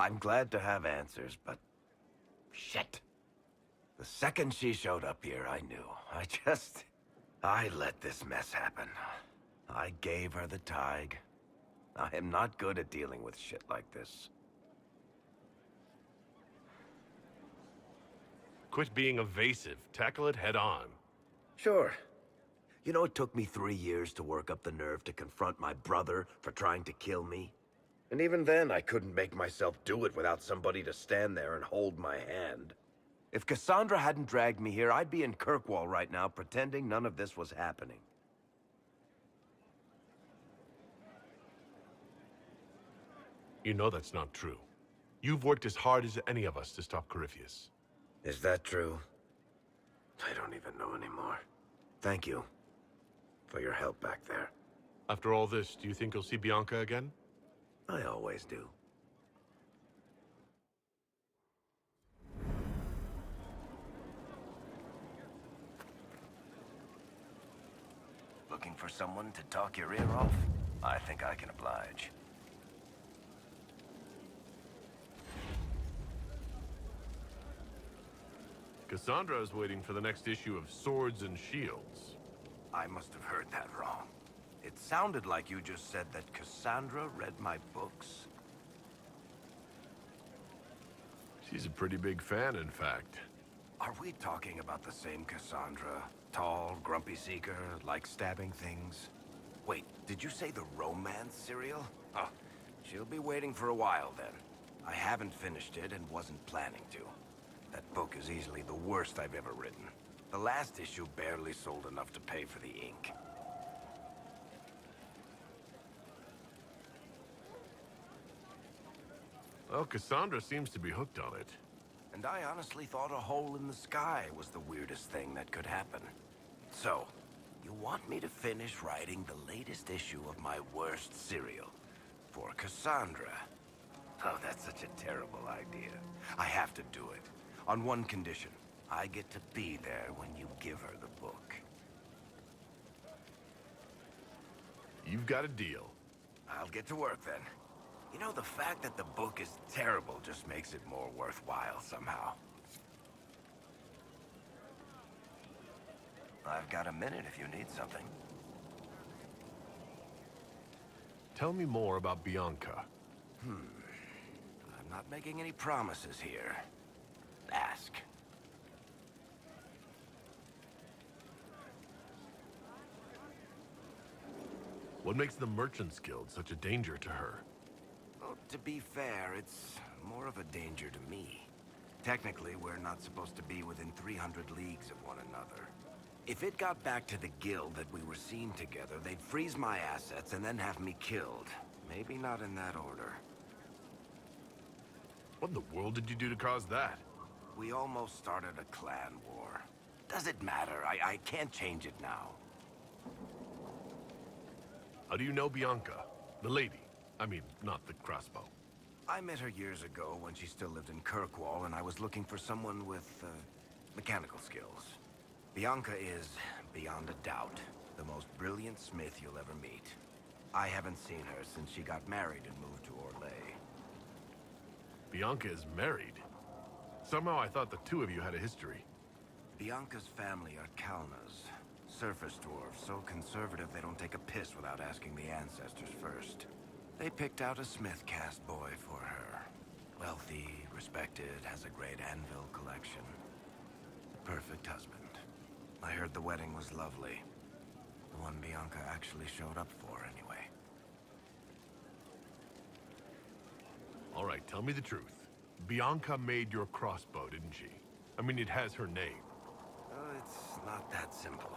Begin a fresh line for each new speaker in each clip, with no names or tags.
I'm glad to have answers, but... shit. The second she showed up here, I knew. I let this mess happen. I gave her the tig. I am not good at dealing with shit like this.
Quit being evasive. Tackle it head on.
Sure. You know, it took me 3 years to work up the nerve to confront my brother for trying to kill me. And even then, I couldn't make myself do it without somebody to stand there and hold my hand. If Cassandra hadn't dragged me here, I'd be in Kirkwall right now pretending none of this was happening.
You know that's not true. You've worked as hard as any of us to stop Corypheus.
Is that true? I don't even know anymore. Thank you for your help back there.
After all this, do you think you'll see Bianca again?
I always do. Looking for someone to talk your ear off? I think I can oblige.
Cassandra is waiting for the next issue of Swords and Shields.
I must have heard that wrong. It sounded like you just said that Cassandra read my books.
She's a pretty big fan, in fact.
Are we talking about the same Cassandra? Tall, grumpy seeker, likes stabbing things? Wait, did you say the romance serial? Oh, she'll be waiting for a while then. I haven't finished it and wasn't planning to. That book is easily the worst I've ever written. The last issue barely sold enough to pay for the ink.
Well, Cassandra seems to be hooked on it.
And I honestly thought a hole in the sky was the weirdest thing that could happen. So, you want me to finish writing the latest issue of my worst serial for Cassandra? Oh, that's such a terrible idea. I have to do it. On one condition. I get to be there when you give her the book.
You've got a deal.
I'll get to work then. You know, the fact that the book is terrible just makes it more worthwhile somehow. I've got a minute if you need something.
Tell me more about Bianca.
I'm not making any promises here. Ask.
What makes the Merchants Guild such a danger to her?
Well, to be fair, it's more of a danger to me. Technically, we're not supposed to be within 300 leagues of one another. If it got back to the guild that we were seen together, they'd freeze my assets and then have me killed. Maybe not in that order.
What in the world did you do to cause that?
We almost started a clan war. Does it matter? I can't change it now.
How do you know Bianca? The lady. I mean, not the crossbow.
I met her years ago when she still lived in Kirkwall, and I was looking for someone with, mechanical skills. Bianca is, beyond a doubt, the most brilliant smith you'll ever meet. I haven't seen her since she got married and moved to Orlais.
Bianca is married? Somehow I thought the two of you had a history.
Bianca's family are Kalnas. Surface dwarves, so conservative they don't take a piss without asking the ancestors first. They picked out a smith caste boy for her. Wealthy, respected, has a great anvil collection. The perfect husband. I heard the wedding was lovely. The one Bianca actually showed up for, anyway.
All right, tell me the truth. Bianca made your crossbow, didn't she? I mean, it has her name.
It's not that simple.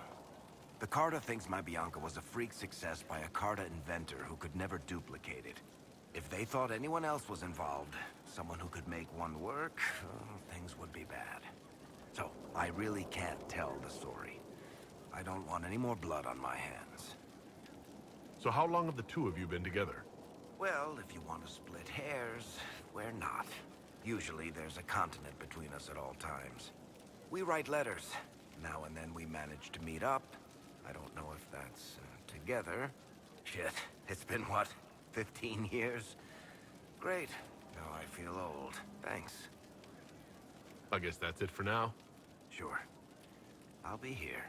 The Carta thinks my Bianca was a freak success by a Carta inventor who could never duplicate it. If they thought anyone else was involved, someone who could make one work, things would be bad. So, I really can't tell the story. I don't want any more blood on my hands.
So how long have the two of you been together?
Well, if you want to split hairs, we're not. Usually there's a continent between us at all times. We write letters. Now and then we manage to meet up. I don't know if that's together. Shit, it's been what, 15 years? Great. Now I feel old. Thanks.
I guess that's it for now.
Sure. I'll be here.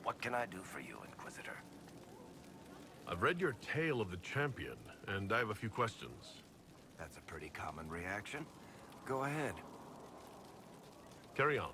What can I do for you, Inquisitor?
I've read your Tale of the Champion, and I have a few questions.
That's a pretty common reaction. Go ahead.
Carry on.